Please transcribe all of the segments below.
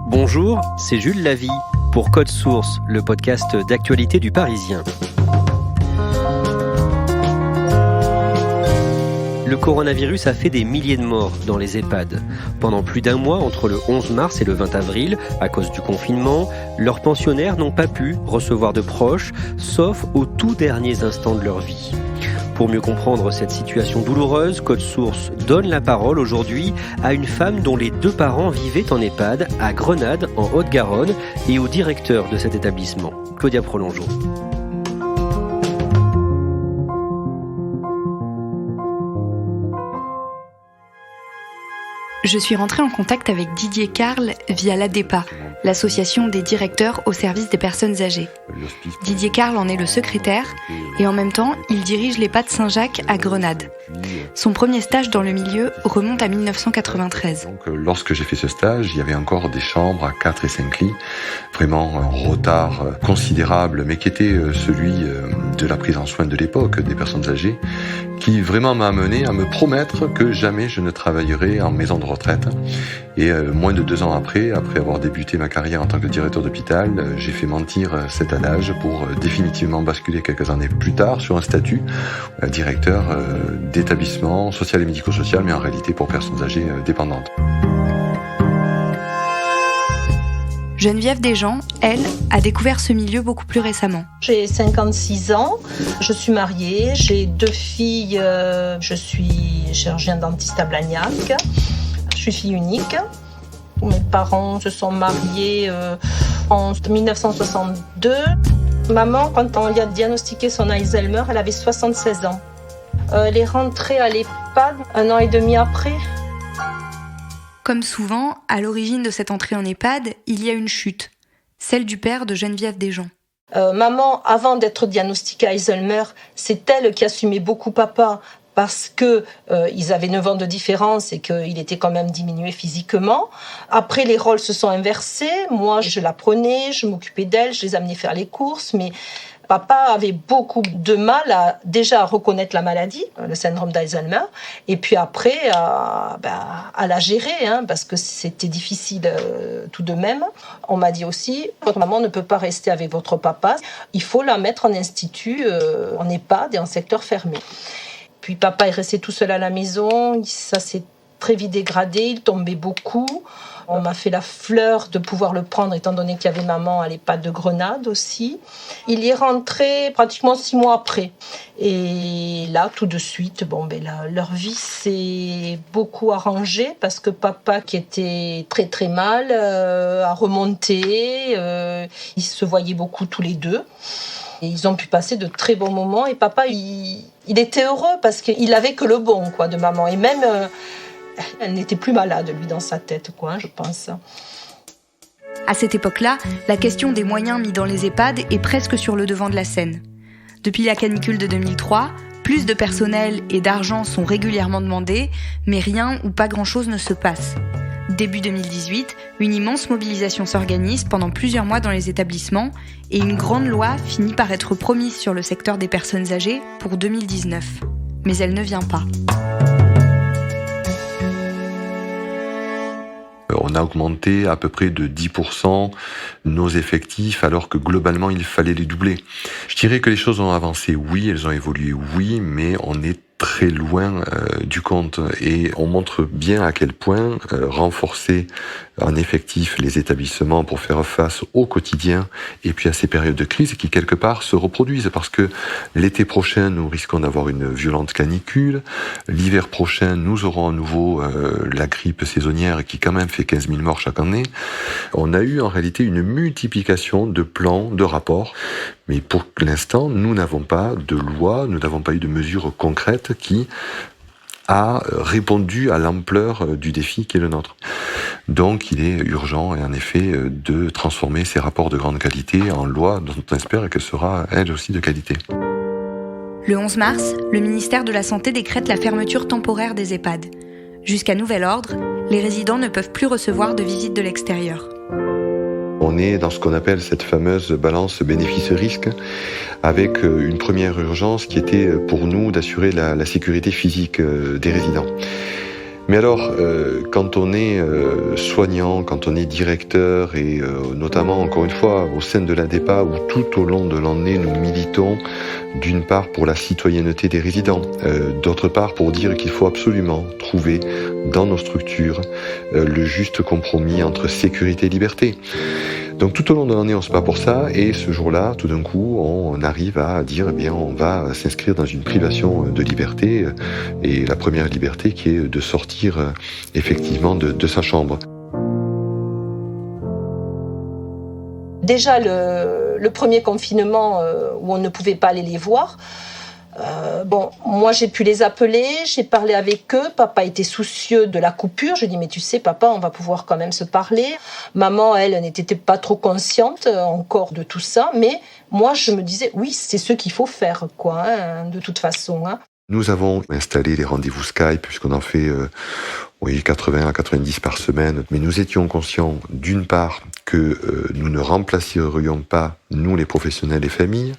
Bonjour, c'est Jules Lavie pour Code Source, le podcast d'actualité du Parisien. Le coronavirus a fait des milliers de morts dans les EHPAD. Pendant plus d'un mois, entre le 11 mars et le 20 avril, à cause du confinement, leurs pensionnaires n'ont pas pu recevoir de proches, sauf aux tout derniers instants de leur vie. Pour mieux comprendre cette situation douloureuse, Code Source donne la parole aujourd'hui à une femme dont les deux parents vivaient en EHPAD à Grenade, en Haute-Garonne, et au directeur de cet établissement, Claudia Prolongeau. Je suis rentrée en contact avec Didier Carle via l'ADEPA, l'association des directeurs au service des personnes âgées. Didier Carle en est le secrétaire et en même temps, il dirige l'EHPAD Saint-Jacques à Grenade. Son premier stage dans le milieu remonte à 1993. Donc, lorsque j'ai fait ce stage, il y avait encore des chambres à 4 et 5 lits, vraiment un retard considérable, mais qui était celui de la prise en soin de l'époque des personnes âgées, qui vraiment m'a amené à me promettre que jamais je ne travaillerai en maison de retraite. Et moins de 2 ans après avoir débuté ma carrière en tant que directeur d'hôpital, j'ai fait mentir cet adage pour définitivement basculer quelques années plus tard sur un statut directeur d'établissement social et médico-social, mais en réalité pour personnes âgées dépendantes. Geneviève Desjean, elle, a découvert ce milieu beaucoup plus récemment. J'ai 56 ans, je suis mariée, j'ai 2 filles, je suis chirurgien dentiste à Blagnac, je suis fille unique. Mes parents se sont mariés en 1962. Maman, quand on lui a diagnostiqué son Alzheimer, elle avait 76 ans. Elle est rentrée à l'EHPAD 1 an et demi après. Comme souvent, à l'origine de cette entrée en EHPAD, il y a une chute, celle du père de Geneviève Desjean. Maman, avant d'être diagnostiquée Alzheimer, c'est elle qui assumait beaucoup papa parce que ils avaient 9 ans de différence et qu'il était quand même diminué physiquement. Après, les rôles se sont inversés. Moi, je la prenais, je m'occupais d'elle, je les amenais faire les courses, mais papa avait beaucoup de mal à reconnaître la maladie, le syndrome d'Alzheimer, et puis après à la gérer, parce que c'était difficile tout de même. On m'a dit aussi, votre maman ne peut pas rester avec votre papa, il faut la mettre en institut, en EHPAD et en secteur fermé. Puis papa est resté tout seul à la maison, ça s'est très vite dégradé, il tombait beaucoup. On m'a fait la fleur de pouvoir le prendre étant donné qu'il y avait maman à l'EHPAD de Grenade aussi. Il y est rentré pratiquement 6 mois après. Et là, tout de suite, leur vie s'est beaucoup arrangée parce que papa, qui était très très mal, a remonté. Ils se voyaient beaucoup tous les deux. Et ils ont pu passer de très bons moments. Et papa, il était heureux parce qu'il avait que le bon de maman. Et même... elle n'était plus malade, lui, dans sa tête, je pense. À cette époque-là, la question des moyens mis dans les EHPAD est presque sur le devant de la scène. Depuis la canicule de 2003, plus de personnel et d'argent sont régulièrement demandés, mais rien ou pas grand-chose ne se passe. Début 2018, une immense mobilisation s'organise pendant plusieurs mois dans les établissements et une grande loi finit par être promise sur le secteur des personnes âgées pour 2019. Mais elle ne vient pas. On a augmenté à peu près de 10% nos effectifs alors que globalement il fallait les doubler. Je dirais que les choses ont avancé, oui, elles ont évolué, oui, mais on est très loin du compte et on montre bien à quel point renforcer en effectif les établissements pour faire face au quotidien et puis à ces périodes de crise qui quelque part se reproduisent parce que l'été prochain nous risquons d'avoir une violente canicule, l'hiver prochain nous aurons à nouveau la grippe saisonnière qui quand même fait 15 000 morts chaque année. On a eu en réalité une multiplication de plans, de rapports, mais pour l'instant nous n'avons pas de loi, nous n'avons pas eu de mesures concrètes qui a répondu à l'ampleur du défi qui est le nôtre. Donc il est urgent, et en effet, de transformer ces rapports de grande qualité en loi dont on espère qu'elle sera, elle aussi, de qualité. Le 11 mars, le ministère de la Santé décrète la fermeture temporaire des EHPAD. Jusqu'à nouvel ordre, les résidents ne peuvent plus recevoir de visites de l'extérieur. On est dans ce qu'on appelle cette fameuse balance bénéfice-risque, avec une première urgence qui était pour nous d'assurer la sécurité physique des résidents. Mais alors, quand on est soignant, quand on est directeur et notamment, encore une fois, au sein de l'ADEPA où tout au long de l'année nous militons d'une part pour la citoyenneté des résidents, d'autre part pour dire qu'il faut absolument trouver dans nos structures le juste compromis entre sécurité et liberté. Donc tout au long de l'année, on se bat pour ça, et ce jour-là, tout d'un coup, on arrive à dire, eh bien, on va s'inscrire dans une privation de liberté, et la première liberté qui est de sortir effectivement de sa chambre. Déjà, le premier confinement où on ne pouvait pas aller les voir, moi j'ai pu les appeler, j'ai parlé avec eux. Papa était soucieux de la coupure. Je dis mais tu sais papa, on va pouvoir quand même se parler. Maman, elle n'était pas trop consciente encore de tout ça, mais moi je me disais oui, c'est ce qu'il faut faire quoi, de toute façon. Nous avons installé les rendez-vous Skype puisqu'on en fait 80 à 90 par semaine, mais nous étions conscients d'une part que nous ne remplacerions pas nous les professionnels et familles,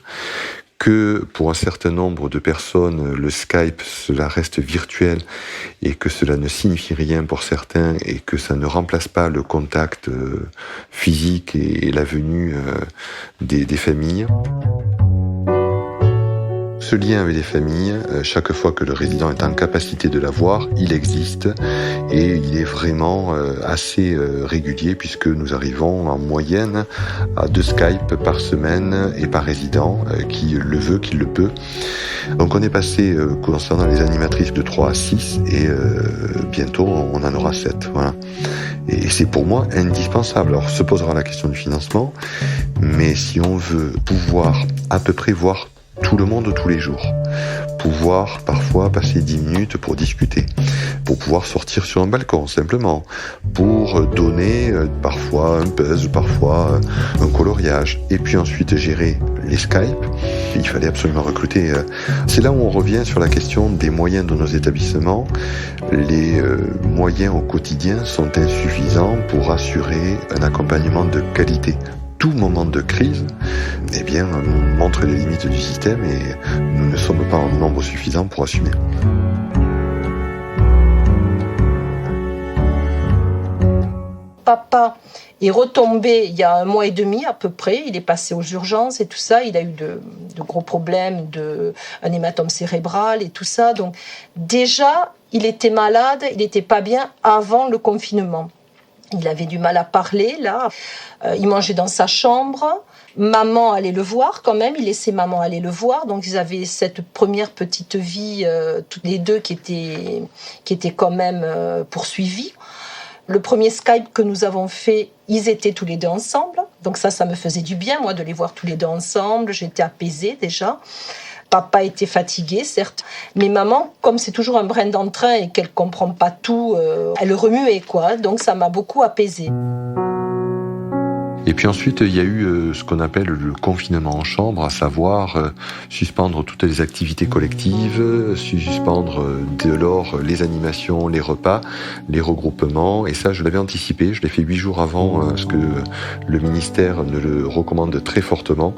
que pour un certain nombre de personnes, le Skype, cela reste virtuel et que cela ne signifie rien pour certains et que ça ne remplace pas le contact physique et la venue des familles. Ce lien avec les familles, chaque fois que le résident est en capacité de l'avoir, il existe et il est vraiment assez régulier puisque nous arrivons en moyenne à 2 Skype par semaine et par résident, qui le veut, qui le peut. Donc on est passé concernant les animatrices de 3 à 6 et bientôt on en aura 7. Voilà. Et c'est pour moi indispensable. Alors se posera la question du financement, mais si on veut pouvoir à peu près voir tout le monde tous les jours, pouvoir parfois passer 10 minutes pour discuter, pour pouvoir sortir sur un balcon simplement, pour donner parfois un buzz, parfois un coloriage, et puis ensuite gérer les Skype. Il fallait absolument recruter. C'est là où on revient sur la question des moyens de nos établissements. Les moyens au quotidien sont insuffisants pour assurer un accompagnement de qualité. Tout moment de crise, eh bien, montre les limites du système et nous ne sommes pas en nombre suffisant pour assumer. Papa est retombé il y a 1 mois et demi à peu près. Il est passé aux urgences et tout ça. Il a eu de gros problèmes, un hématome cérébral et tout ça. Donc déjà, il était malade, il n'était pas bien avant le confinement. Il avait du mal à parler, là. Il mangeait dans sa chambre. Maman allait le voir quand même. Il laissait maman aller le voir. Donc, ils avaient cette première petite vie, toutes les deux, qui était quand même poursuivie. Le premier Skype que nous avons fait, ils étaient tous les deux ensemble. Donc ça me faisait du bien, moi, de les voir tous les deux ensemble. J'étais apaisée, déjà. Papa était fatigué, certes, mais maman, comme c'est toujours un brin d'entrain et qu'elle comprend pas tout, elle remuait, quoi. Donc ça m'a beaucoup apaisée. Et puis ensuite, il y a eu ce qu'on appelle le confinement en chambre, à savoir suspendre toutes les activités collectives, suspendre dès lors les animations, les repas, les regroupements. Et ça, je l'avais anticipé, je l'ai fait 8 jours avant ce que le ministère ne le recommande très fortement.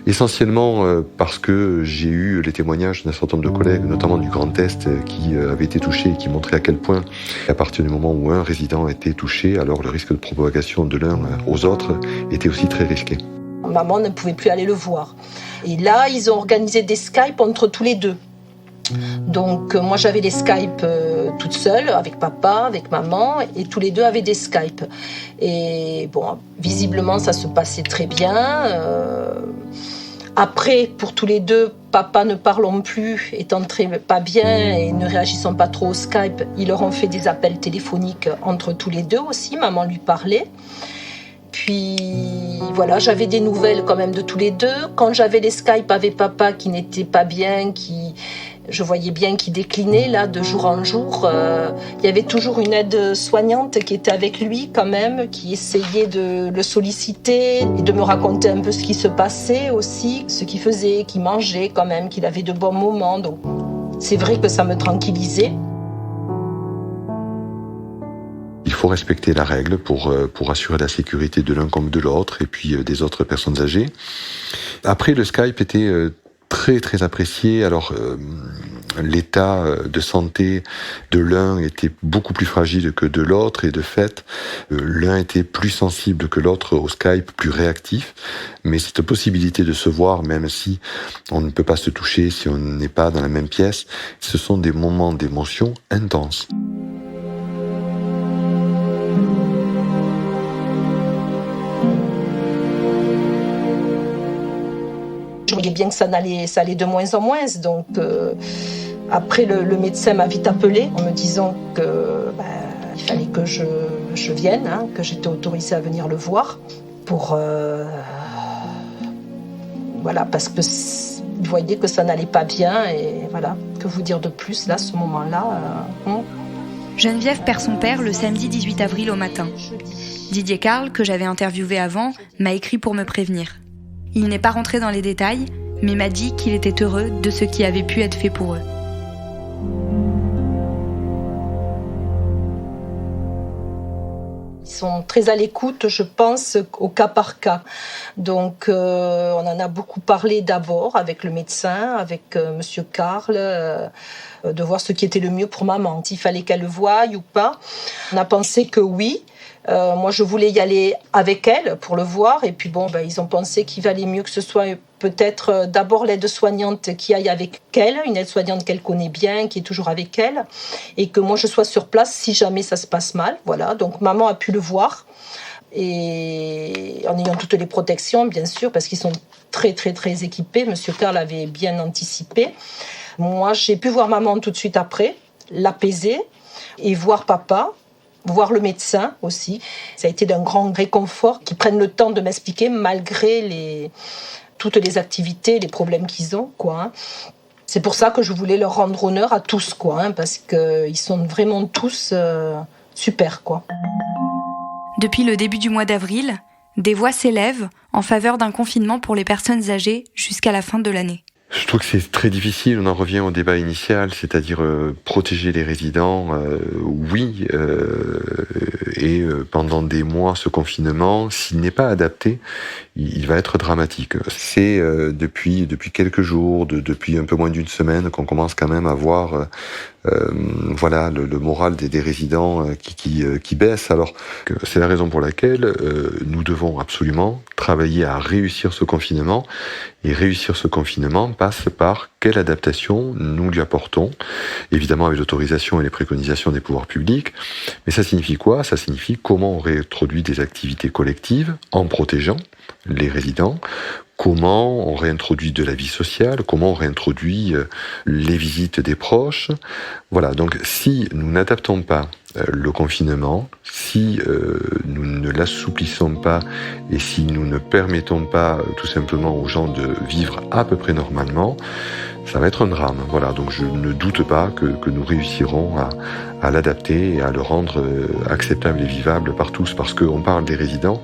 Essentiellement parce que j'ai eu les témoignages d'un certain nombre de collègues, notamment du Grand Est, qui avaient été touchés et qui montraient à quel point, à partir du moment où un résident était touché, alors le risque de propagation de l'un aux autres était aussi très risqué. Maman ne pouvait plus aller le voir. Et là, ils ont organisé des Skype entre tous les deux. Donc moi j'avais les Skype toute seule, avec papa, avec maman, et tous les deux avaient des Skype. Et bon, visiblement ça se passait très bien. Après, pour tous les deux, papa ne parlant plus, étant pas bien et ne réagissant pas trop au Skype, ils leur ont fait des appels téléphoniques entre tous les deux aussi, maman lui parlait. Puis voilà, j'avais des nouvelles quand même de tous les deux. Quand j'avais les Skype avec papa qui n'était pas bien, je voyais bien qu'il déclinait là de jour en jour. Il y avait toujours une aide soignante qui était avec lui quand même, qui essayait de le solliciter et de me raconter un peu ce qui se passait aussi, ce qu'il faisait, qu'il mangeait quand même, qu'il avait de bons moments. Donc c'est vrai que ça me tranquillisait. Il faut respecter la règle pour assurer la sécurité de l'un comme de l'autre et puis des autres personnes âgées. Après, le Skype était très très apprécié. Alors l'état de santé de l'un était beaucoup plus fragile que de l'autre et de fait, l'un était plus sensible que l'autre au Skype, plus réactif. Mais cette possibilité de se voir, même si on ne peut pas se toucher, si on n'est pas dans la même pièce, ce sont des moments d'émotion intenses. Je voyais bien que ça allait de moins en moins, donc après le médecin m'a vite appelé en me disant que il fallait que je vienne, que j'étais autorisée à venir le voir pour parce que il voyait que ça n'allait pas bien et voilà, que vous dire de plus là, ce moment-là. Geneviève perd son père le samedi 18 avril au matin. Didier Carl, que j'avais interviewé avant, m'a écrit pour me prévenir. Il n'est pas rentré dans les détails, mais m'a dit qu'il était heureux de ce qui avait pu être fait pour eux. Ils sont très à l'écoute, je pense, au cas par cas. Donc, on en a beaucoup parlé d'abord avec le médecin, avec Monsieur Carl, de voir ce qui était le mieux pour maman, s'il fallait qu'elle le voie ou pas. On a pensé que oui. Moi, je voulais y aller avec elle pour le voir. Et puis ils ont pensé qu'il valait mieux que ce soit peut-être d'abord l'aide-soignante qui aille avec elle, une aide-soignante qu'elle connaît bien, qui est toujours avec elle, et que moi je sois sur place si jamais ça se passe mal. Voilà. Donc maman a pu le voir, et en ayant toutes les protections, bien sûr, parce qu'ils sont très très très équipés. Monsieur Carl avait bien anticipé. Moi, j'ai pu voir maman tout de suite après, l'apaiser, et voir papa. Voir le médecin aussi. Ça a été d'un grand réconfort qu'ils prennent le temps de m'expliquer malgré toutes les activités, les problèmes qu'ils ont, C'est pour ça que je voulais leur rendre honneur à tous, parce qu'ils sont vraiment tous super, Depuis le début du mois d'avril, des voix s'élèvent en faveur d'un confinement pour les personnes âgées jusqu'à la fin de l'année. Je trouve que c'est très difficile, on en revient au débat initial, c'est-à-dire protéger les résidents, oui, et pendant des mois, ce confinement, s'il n'est pas adapté, il va être dramatique. C'est depuis quelques jours, depuis un peu moins d'une semaine, qu'on commence quand même à voir le moral des résidents qui baisse. Alors, c'est la raison pour laquelle nous devons absolument travailler à réussir ce confinement. Et réussir ce confinement passe par quelle adaptation nous lui apportons, évidemment avec l'autorisation et les préconisations des pouvoirs publics. Mais ça signifie quoi ? Ça signifie comment on réintroduit des activités collectives en protégeant les résidents, comment on réintroduit de la vie sociale, comment on réintroduit les visites des proches. Voilà, donc si nous n'adaptons pas le confinement, si nous ne l'assouplissons pas et si nous ne permettons pas tout simplement aux gens de vivre à peu près normalement, ça va être un drame. Voilà, donc je ne doute pas que nous réussirons à l'adapter et à le rendre acceptable et vivable par tous, parce qu'on parle des résidents,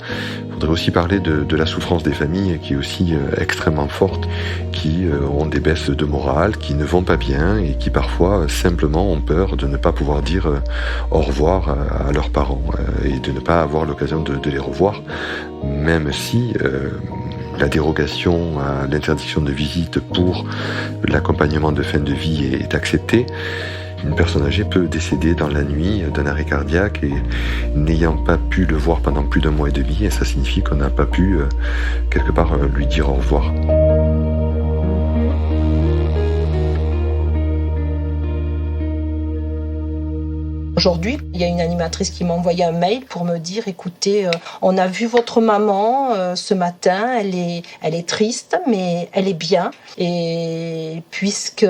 il faudrait aussi parler de la souffrance des familles qui est aussi extrêmement forte, qui ont des baisses de morale, qui ne vont pas bien et qui parfois simplement ont peur de ne pas pouvoir dire au revoir à leurs parents et de ne pas avoir l'occasion de les revoir, même si la dérogation à l'interdiction de visite pour l'accompagnement de fin de vie est acceptée. Une personne âgée peut décéder dans la nuit d'un arrêt cardiaque et n'ayant pas pu le voir pendant plus d'un mois et demi, et ça signifie qu'on n'a pas pu quelque part lui dire au revoir. Aujourd'hui, il y a une animatrice qui m'a envoyé un mail pour me dire, écoutez, on a vu votre maman ce matin, elle est triste, mais elle est bien. Et puisque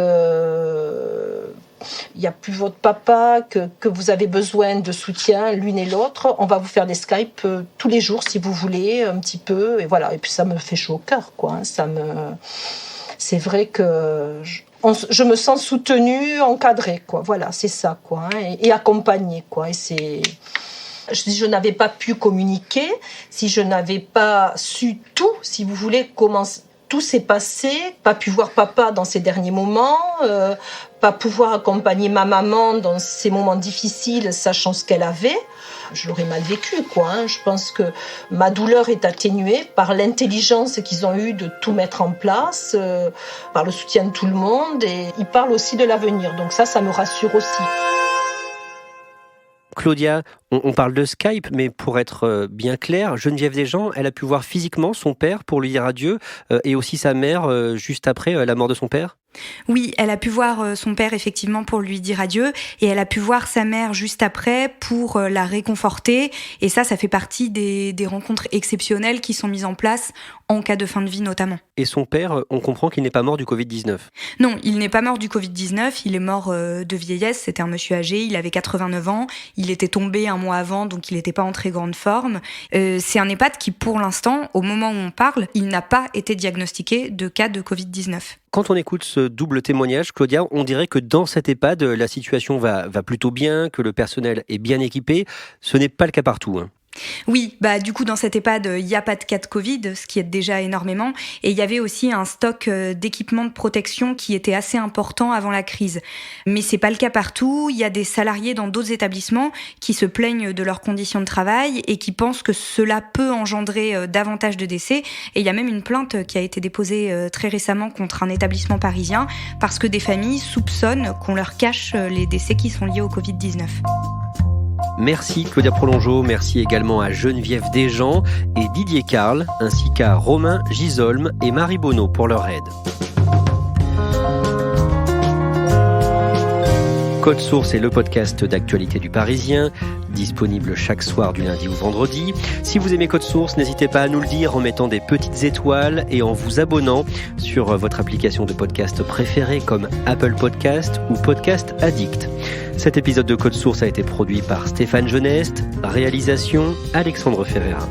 il n'y a plus votre papa, que vous avez besoin de soutien l'une et l'autre, on va vous faire des Skype tous les jours si vous voulez, un petit peu. Et voilà. Et puis ça me fait chaud au cœur, C'est vrai que je me sens soutenue, encadrée, Voilà, c'est ça, et accompagnée, Et si je n'avais pas pu communiquer, si je n'avais pas su tout, si vous voulez, comment tout s'est passé, pas pu voir papa dans ses derniers moments, pas pouvoir accompagner ma maman dans ces moments difficiles, sachant ce qu'elle avait. Je l'aurais mal vécu, quoi. Je pense que ma douleur est atténuée par l'intelligence qu'ils ont eue de tout mettre en place, par le soutien de tout le monde, et ils parlent aussi de l'avenir. Donc ça me rassure aussi. Claudia, on parle de Skype, mais pour être bien clair, Geneviève Desjean, elle a pu voir physiquement son père pour lui dire adieu, et aussi sa mère juste après la mort de son père ? Oui, elle a pu voir son père effectivement pour lui dire adieu, et elle a pu voir sa mère juste après pour la réconforter, et ça fait partie des rencontres exceptionnelles qui sont mises en place en cas de fin de vie notamment. Et son père, on comprend qu'il n'est pas mort du Covid-19 ? Non, il n'est pas mort du Covid-19, il est mort de vieillesse, c'était un monsieur âgé, il avait 89 ans, il était tombé un mois avant, donc il n'était pas en très grande forme. C'est un EHPAD qui, pour l'instant, au moment où on parle, il n'a pas été diagnostiqué de cas de Covid-19. Quand on écoute ce double témoignage, Claudia, on dirait que dans cet EHPAD, la situation va plutôt bien, que le personnel est bien équipé. Ce n'est pas le cas partout, hein. Oui, du coup dans cet EHPAD, il n'y a pas de cas de Covid, ce qui est déjà énormément, et il y avait aussi un stock d'équipements de protection qui était assez important avant la crise. Mais c'est pas le cas partout, il y a des salariés dans d'autres établissements qui se plaignent de leurs conditions de travail et qui pensent que cela peut engendrer davantage de décès, et il y a même une plainte qui a été déposée très récemment contre un établissement parisien parce que des familles soupçonnent qu'on leur cache les décès qui sont liés au Covid-19. Merci Claudia Prolongeau, merci également à Geneviève Desjean et Didier Carle, ainsi qu'à Romain Gisolme et Marie Bonneau pour leur aide. Code Source est le podcast d'actualité du Parisien, disponible chaque soir du lundi au vendredi. Si vous aimez Code Source, n'hésitez pas à nous le dire en mettant des petites étoiles et en vous abonnant sur votre application de podcast préférée comme Apple Podcast ou Podcast Addict. Cet épisode de Code Source a été produit par Stéphane Geneste, réalisation Alexandre Ferreira.